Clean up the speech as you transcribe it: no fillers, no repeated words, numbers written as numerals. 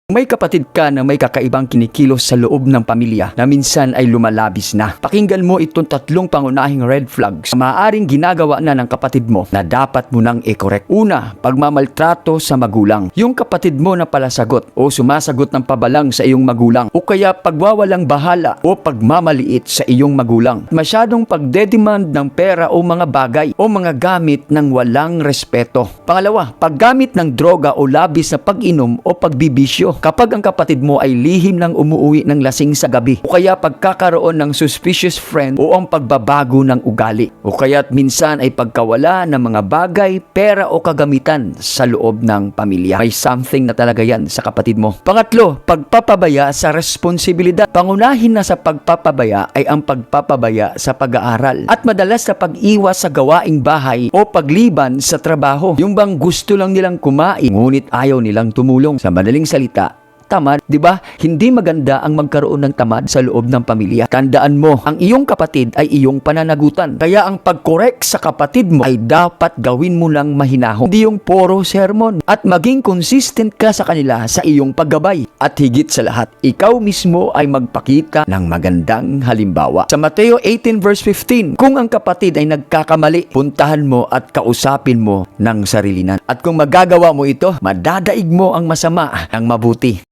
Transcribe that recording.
May kapatid ka na may kakaibang kinikilos sa loob ng pamilya na minsan ay lumalabis na. Pakinggan mo itong 3 pangunahing red flags na maaaring ginagawa na ng kapatid mo na dapat mo nang i-correct. Una, pagmamaltrato sa magulang. Yung kapatid mo na palasagot o sumasagot ng pabalang sa iyong magulang o kaya pagwawalang bahala o pagmamaliit sa iyong magulang. Masyadong pagdedemand ng pera o mga bagay o mga gamit ng walang respeto. Pangalawa, paggamit ng droga o labis na pag-inom o pagbibisyo. Kapag ang kapatid mo ay lihim ng umuwi ng lasing sa gabi o kaya pagkakaroon ng suspicious friend o ang pagbabago ng ugali o kaya't minsan ay pagkawala ng mga bagay, pera o kagamitan sa loob ng pamilya. May something na talaga yan sa kapatid mo. Pangatlo, pagpapabaya sa responsibilidad. Pangunahin na sa pagpapabaya ay ang pagpapabaya sa pag-aaral at madalas na pag-iwas sa gawaing bahay o pagliban sa trabaho. Yung bang gusto lang nilang kumain ngunit ayaw nilang tumulong. Sa madaling salita, tamad, di ba? Hindi maganda ang magkaroon ng tamad sa loob ng pamilya. Tandaan mo, ang iyong kapatid ay iyong pananagutan. Kaya ang pag-correct sa kapatid mo ay dapat gawin mo lang mahinahon. Hindi yung puro sermon. At maging consistent ka sa kanila sa iyong paggabay. At higit sa lahat, ikaw mismo ay magpakita ng magandang halimbawa. Sa Mateo 18 verse 15, kung ang kapatid ay nagkakamali, puntahan mo at kausapin mo ng sarilinan. At kung magagawa mo ito, madadaig mo ang masama ng mabuti.